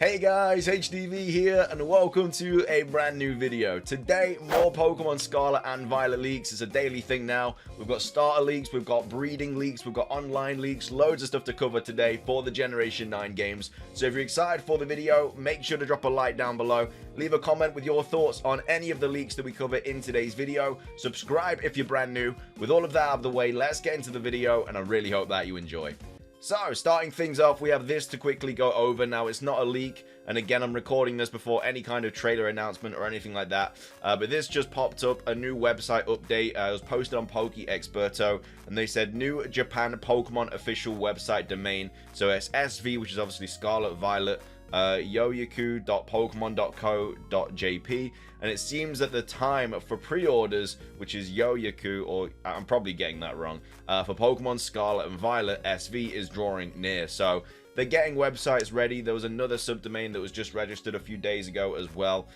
Hey guys, HDvee here, and welcome to a brand new video. Today, more Pokemon Scarlet and Violet leaks. It's a daily thing now. We've got starter leaks, we've got breeding leaks, we've got online leaks, loads of stuff to cover today for the Generation 9 games. So if you're excited for the video, make sure to drop a like down below. Leave a comment with your thoughts on any of the leaks that we cover in today's video. Subscribe if you're brand new. With all of that out of the way, let's get into the video, and I really hope that you enjoy. So, starting things off, we have this to quickly go over. Now, it's not a leak, and again, I'm recording this before any kind of trailer announcement or anything like that, but this just popped up, a new website update. It was posted on PokeExperto, and they said new Japan Pokemon official website domain. So it's SV, which is obviously Scarlet Violet, yoyaku.pokemon.co.jp, and it seems that the time for pre-orders, which is Yoyaku, or I'm probably getting that wrong, for Pokemon Scarlet and Violet SV is drawing near. So they're getting websites ready. There was another subdomain that was just registered a few days ago as well.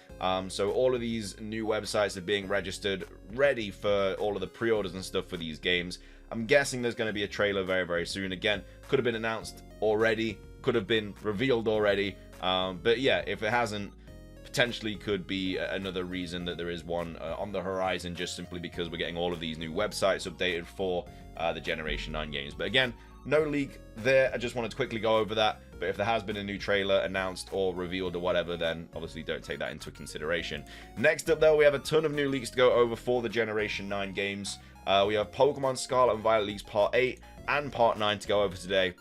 So all of these new websites are being registered, ready for all of the pre-orders and stuff for these games. I'm guessing there's going to be a trailer very, very soon. Again, could have been announced already, could have been revealed already, but yeah, if it hasn't, potentially could be another reason that there is one on the horizon, just simply because we're getting all of these new websites updated for the Generation 9 games. But again, no leak there. I just wanted to quickly go over that. But if there has been a new trailer announced or revealed or whatever, then obviously don't take that into consideration. Next up, though, we have a ton of new leaks to go over for the Generation 9 games. We have Pokemon Scarlet and Violet leaks Part 8 and Part 9 to go over today.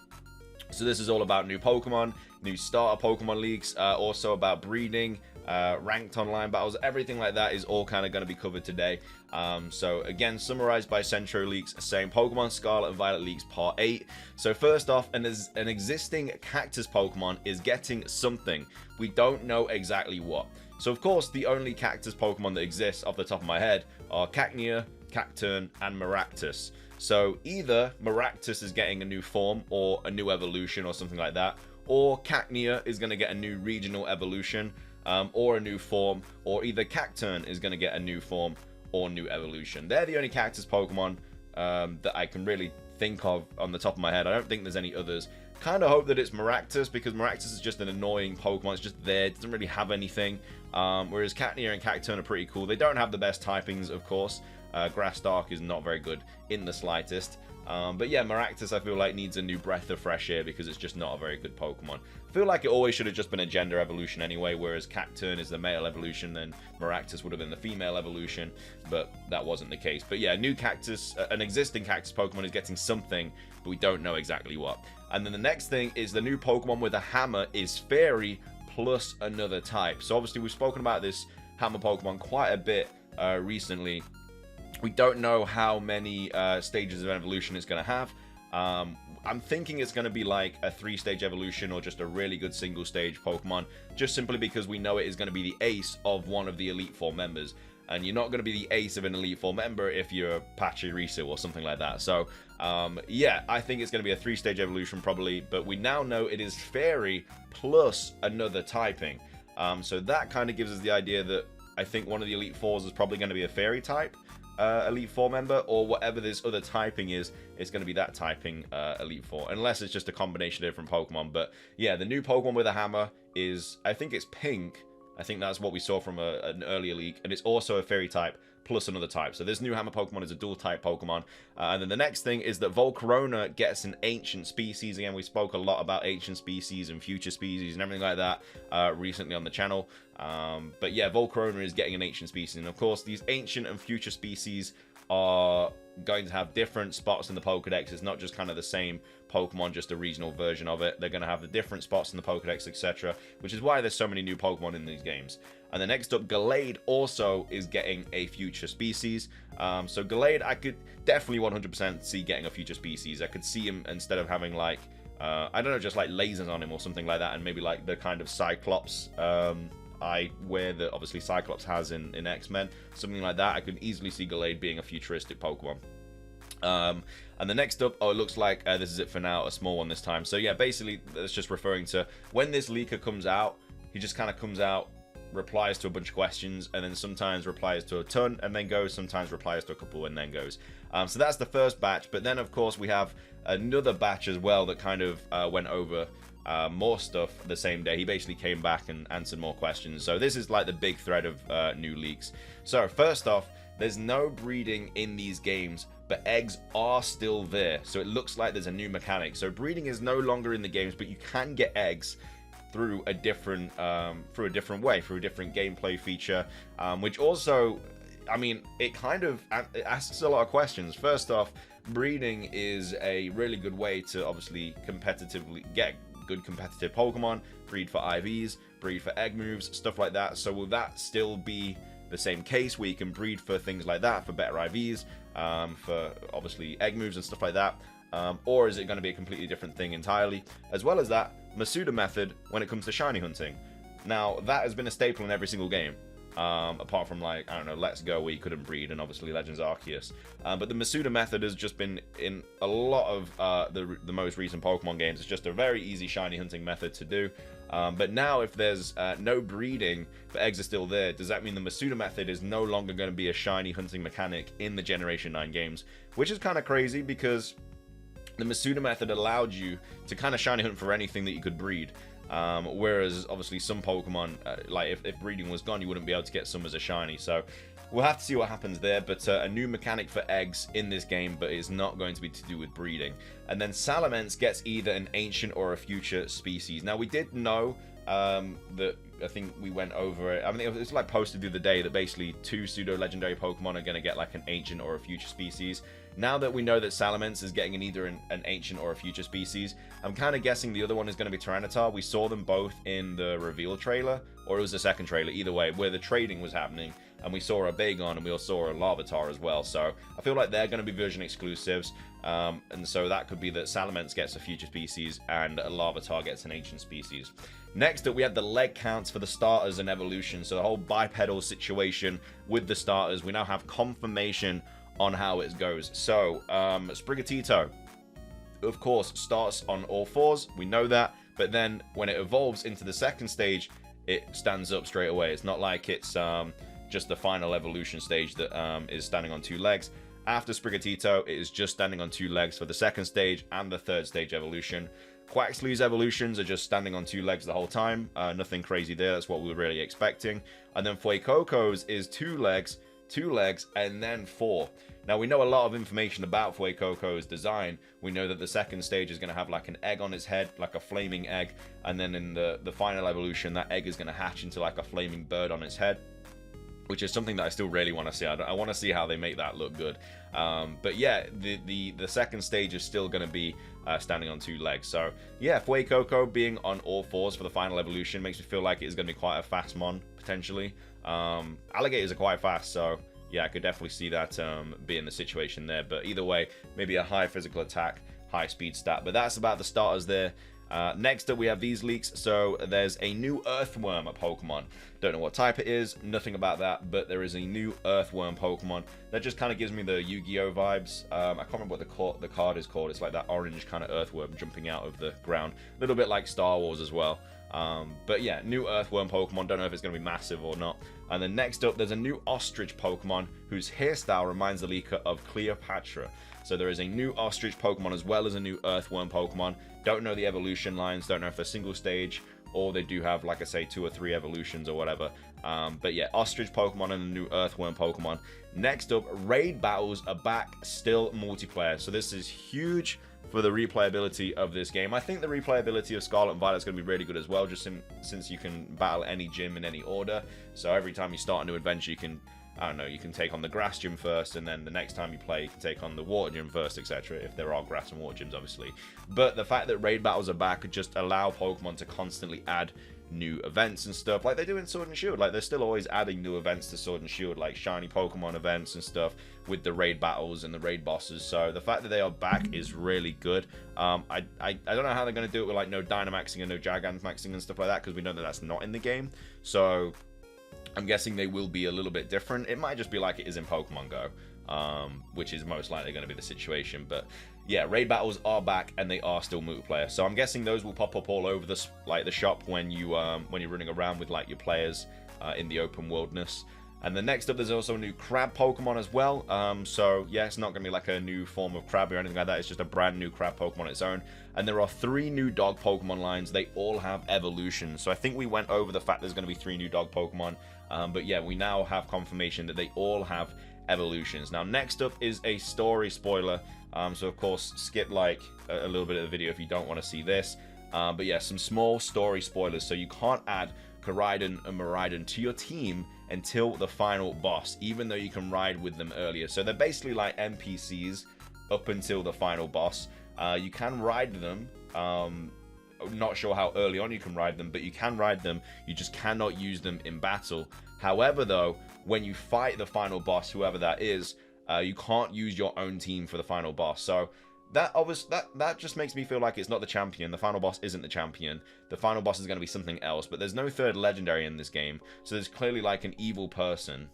So this is all about new Pokemon, new starter Pokemon leaks, also about breeding, ranked online battles, everything like that is all kind of going to be covered today. So again, summarized by Centro Leaks, saying Pokemon Scarlet and Violet leaks Part 8. So first off, an existing Cactus Pokemon is getting something. We don't know exactly what. So of course, the only Cactus Pokemon that exists off the top of my head are Cacnea, Cacturne, and Maractus. So either Maractus is getting a new form or a new evolution or something like that, or Cacnea is going to get a new regional evolution or a new form, or either Cacturne is going to get a new form or new evolution. They're the only Cactus Pokemon that I can really think of on the top of my head. I don't think there's any others. Kind of hope that it's Maractus, because Maractus is just an annoying Pokemon. It's just there. It doesn't really have anything. Whereas Cacnea and Cacturne are pretty cool. They don't have the best typings, of course. Grass Dark is not very good in the slightest. But yeah, Maractus I feel like needs a new breath of fresh air, because it's just not a very good Pokemon. I feel like it always should have just been a gender evolution anyway, whereas Cacturne is the male evolution, then Maractus would have been the female evolution, but that wasn't the case. But yeah, new Cactus, an existing Cactus Pokemon is getting something, but we don't know exactly what. And then the next thing is the new Pokemon with a hammer is Fairy plus another type. So obviously we've spoken about this hammer Pokemon quite a bit recently. We don't know how many stages of evolution it's going to have. I'm thinking it's going to be like a 3-stage evolution or just a really good single-stage Pokemon, just simply because we know it is going to be the ace of one of the Elite Four members. And you're not going to be the ace of an Elite Four member if you're Pachirisu or something like that. So, yeah, I think it's going to be a 3-stage evolution probably, but we now know it is Fairy plus another typing. So that kind of gives us the idea that I think one of the Elite Fours is probably going to be a Fairy type Elite Four member, or whatever this other typing is, it's going to be that typing Elite Four, unless it's just a combination of different Pokemon. But yeah, the new Pokemon with a hammer is, I think it's pink. I think that's what we saw from an earlier leak, and it's also a Fairy type plus another type. So this new hammer Pokemon is a dual type Pokemon. And then the next thing is that Volcarona gets an ancient species. Again, we spoke a lot about ancient species and future species and everything like that recently on the channel. But yeah, Volcarona is getting an ancient species. And of course, these ancient and future species are going to have different spots in the Pokedex. It's not just kind of the same Pokemon, just a regional version of it. They're going to have the different spots in the Pokedex, etc., which is why there's so many new Pokemon in these games. And the next up, Gallade also is getting a future species. So Gallade, I could definitely 100% see getting a future species. I could see him, instead of having like, I don't know, just like lasers on him or something like that, and maybe like the kind of Cyclops eyewear that obviously Cyclops has in X-Men, something like that. I could easily see Gallade being a futuristic Pokemon. And the next up, oh, it looks like this is it for now, a small one this time. So yeah, basically that's just referring to when this leaker comes out, he just kind of comes out, replies to a bunch of questions, and then sometimes replies to a ton and then goes, sometimes replies to a couple and then goes. So that's the first batch, but then of course we have another batch as well that kind of went over more stuff the same day. He basically came back and answered more questions. So this is like the big thread of new leaks. So first off, there's no breeding in these games, but eggs are still there. So it looks like there's a new mechanic. So breeding is no longer in the games, but you can get eggs through a different way, through a different gameplay feature, which also, I mean, it asks a lot of questions. First off, breeding is a really good way to obviously competitively get good competitive Pokemon, breed for IVs, breed for egg moves, stuff like that. So will that still be the same case where you can breed for things like that, for better IVs, for obviously egg moves and stuff like that? Or is it going to be a completely different thing entirely? As well as that, Masuda method when it comes to shiny hunting. Now, that has been a staple in every single game. Apart from, like, I don't know, Let's Go, where you couldn't breed, and obviously Legends Arceus. But the Masuda method has just been in a lot of the most recent Pokemon games. It's just a very easy shiny hunting method to do. But now, if there's no breeding, but eggs are still there, does that mean the Masuda method is no longer going to be a shiny hunting mechanic in the Generation 9 games? Which is kind of crazy, because the Masuda method allowed you to kind of shiny hunt for anything that you could breed. Whereas obviously some Pokemon, like if breeding was gone, you wouldn't be able to get some as a shiny. So we'll have to see what happens there. But a new mechanic for eggs in this game, but it's not going to be to do with breeding. And then Salamence gets either an ancient or a future species. Now, we did know that, I think we went over it. I mean, it was like posted the other day that basically 2 pseudo-legendary Pokemon are going to get like an ancient or a future species. Now that we know that Salamence is getting either an ancient or a future species, I'm kind of guessing the other one is going to be Tyranitar. We saw them both in the reveal trailer, or it was the second trailer, either way, where the trading was happening, and we saw a Bagon and we also saw a Larvitar as well. So I feel like they're going to be version exclusives, and so that could be that Salamence gets a future species and a Larvitar gets an ancient species. Next up, we have the leg counts for the starters and evolution. So the whole bipedal situation with the starters, we now have confirmation on how it goes. So Sprigatito, of course, starts on all fours, we know that, but then when it evolves into the second stage, it stands up straight away. It's not like it's just the final evolution stage that is standing on 2 legs. After Sprigatito, it is just standing on 2 legs for the second stage and the third stage evolution. Quaxly's evolutions are just standing on 2 legs the whole time. Nothing crazy there, that's what we were really expecting. And then Fuecoco's is 2 legs, 2 legs, and then 4. Now, we know a lot of information about Fuecoco's design. We know that the second stage is going to have like an egg on its head, like a flaming egg. And then in the final evolution, that egg is going to hatch into like a flaming bird on its head, which is something that I still really want to see. I want to see how they make that look good. But yeah, the second stage is still going to be standing on 2 legs. So yeah, Fuecoco being on all fours for the final evolution makes me feel like it is going to be quite a fast mon, potentially. Alligators are quite fast, so yeah, I could definitely see that being the situation there. But either way, maybe a high physical attack, high speed stat. But that's about the starters there. Next up, we have these leaks. So there's a new Earthworm Pokemon. Don't know what type it is, nothing about that, but there is a new Earthworm Pokemon that just kind of gives me the Yu-Gi-Oh vibes. I can't remember what the card is called. It's like that orange kind of Earthworm jumping out of the ground. A little bit like Star Wars as well. But yeah, new Earthworm Pokemon. Don't know if it's going to be massive or not. And then next up, there's a new Ostrich Pokemon whose hairstyle reminds the leaker of Cleopatra. So there is a new Ostrich Pokemon as well as a new Earthworm Pokemon. Don't know the evolution lines. Don't know if they're single stage or they do have, like I say, 2 or 3 evolutions or whatever. But yeah, Ostrich Pokemon and a new Earthworm Pokemon. Next up, raid battles are back, still multiplayer. So this is huge for the replayability of this game. I think the replayability of Scarlet and Violet is going to be really good as well, just since you can battle any gym in any order. So every time you start a new adventure, you can, I don't know, you can take on the grass gym first, and then the next time you play, you can take on the water gym first, etc. If there are grass and water gyms, obviously. But the fact that raid battles are back could just allow Pokemon to constantly add new events and stuff, like they do in Sword and Shield. Like, they're still always adding new events to Sword and Shield, like shiny Pokemon events and stuff with the raid battles and the raid bosses. So the fact that they are back is really good. I don't know how they're going to do it with like no Dynamaxing and no Gigantamaxing and stuff like that, because we know that that's not in the game. So I'm guessing they will be a little bit different. It might just be like it is in Pokemon Go, which is most likely going to be the situation. But yeah, raid battles are back and they are still multiplayer. So I'm guessing those will pop up all over the shop when you're running around with like your players in the open worldness. And then next up, there's also a new crab Pokemon as well. So yeah, it's not going to be like a new form of crab or anything like that. It's just a brand new crab Pokemon on its own. And there are 3 new dog Pokemon lines. They all have evolution. So I think we went over the fact there's going to be 3 new dog Pokemon. But yeah, we now have confirmation that they all have evolutions. Now, next up is a story spoiler. So of course, skip like a little bit of the video if you don't want to see this. But yeah, some small story spoilers. So you can't add Koraidon and Miraidon to your team until the final boss, even though you can ride with them earlier. So they're basically like NPCs up until the final boss. You can ride them. Not sure how early on you can ride them, but you can ride them. You just cannot use them in battle. However, though, when you fight the final boss, whoever that is, you can't use your own team for the final boss. So that just makes me feel like it's not the champion. The final boss isn't the champion. The final boss is going to be something else. But there's no third legendary in this game, so there's clearly like an evil person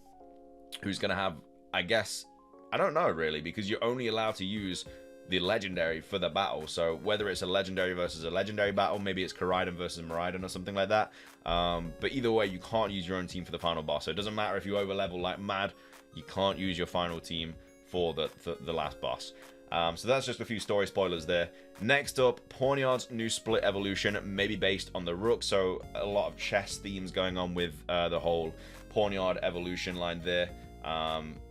who's going to have, I guess, I don't know really, because you're only allowed to use the legendary for the battle. So whether it's a legendary versus a legendary battle, maybe it's Koraidon versus Miraidon or something like that. But either way, you can't use your own team for the final boss. So it doesn't matter if you overlevel like mad, you can't use your final team for the last boss. So that's just a few story spoilers there. Next up, Pawniard's new split evolution, maybe based on the Rook. So a lot of chess themes going on with the whole Pawniard evolution line there.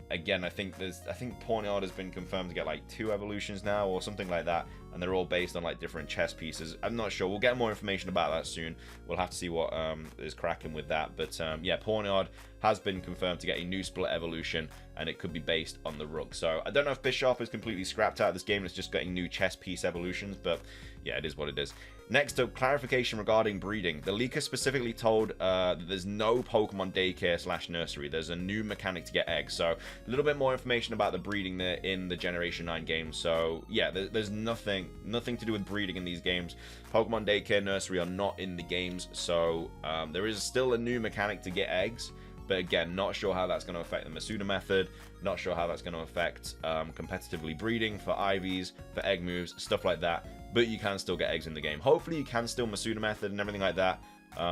Again, I think Pawniard has been confirmed to get like 2 evolutions now or something like that, and they're all based on like different chess pieces. I'm not sure. We'll get more information about that soon. We'll have to see what is cracking with that. But yeah, Pawniard has been confirmed to get a new split evolution, and it could be based on the Rook. So I don't know if Bischoff is completely scrapped out of this game and it's just getting new chess piece evolutions, but yeah, it is what it is. Next up, clarification regarding breeding. The leaker specifically told that there's no Pokemon daycare / nursery. There's a new mechanic to get eggs. So a little bit more information about the breeding there in the Generation 9 game. So yeah, there's nothing to do with breeding in these games. Pokemon daycare, nursery are not in the games. So there is still a new mechanic to get eggs. But again, not sure how that's going to affect the Masuda method. Not sure how that's going to affect competitively breeding for IVs, for egg moves, stuff like that. But you can still get eggs in the game. Hopefully you can still Masuda method and everything like that. But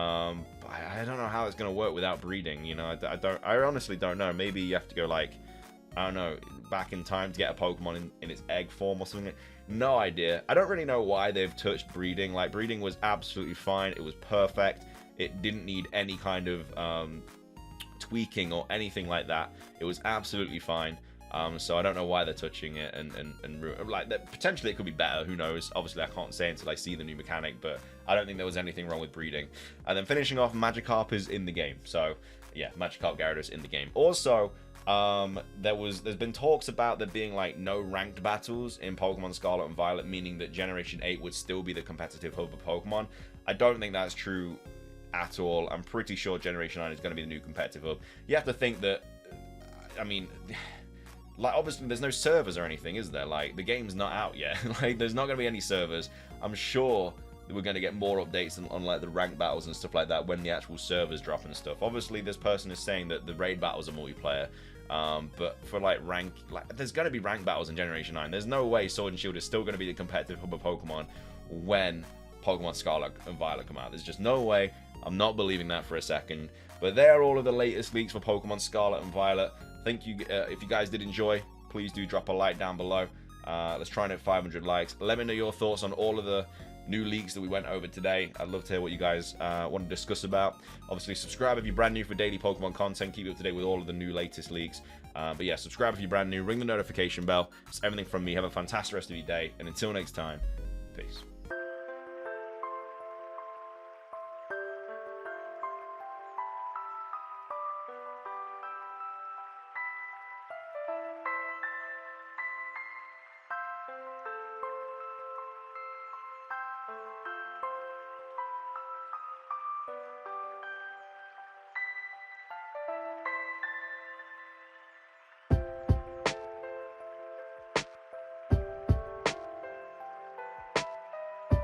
I don't know how it's going to work without breeding. You know, I honestly don't know. Maybe you have to go like, I don't know, back in time to get a Pokemon in its egg form or something. No idea. I don't really know why they've touched breeding. Like, breeding was absolutely fine. It was perfect. It didn't need any kind of tweaking or anything like that. It was absolutely fine. So I don't know why they're touching it and like that. Potentially it could be better, who knows. Obviously I can't say until I see the new mechanic, but I don't think there was anything wrong with breeding. And then finishing off, Magikarp is in the game. So yeah, Magikarp Gyarados in the game. Also, there's been talks about there being like no ranked battles in Pokemon Scarlet and Violet, meaning that Generation 8 would still be the competitive hub of Pokemon. I don't think that's true at all. I'm pretty sure Generation 9 is going to be the new competitive hub. You have to think that, I mean, like, obviously there's no servers or anything, is there? Like, the game's not out yet. Like, there's not going to be any servers. I'm sure that we're going to get more updates on like the ranked battles and stuff like that when the actual servers drop and stuff. Obviously this person is saying that the raid battles are multiplayer, but for like there's going to be ranked battles in Generation 9. There's no way Sword and Shield is still going to be the competitive hub of Pokemon when Pokemon Scarlet and Violet come out. There's just no way. I'm not believing that for a second. But there are all of the latest leaks for Pokemon Scarlet and Violet. Thank you. If you guys did enjoy, please do drop a like down below. Let's try and hit 500 likes. Let me know your thoughts on all of the new leaks that we went over today. I'd love to hear what you guys want to discuss about. Obviously, subscribe if you're brand new for daily Pokemon content. Keep you up to date with all of the new latest leaks. But yeah, subscribe if you're brand new. Ring the notification bell. It's everything from me. Have a fantastic rest of your day. And until next time, peace.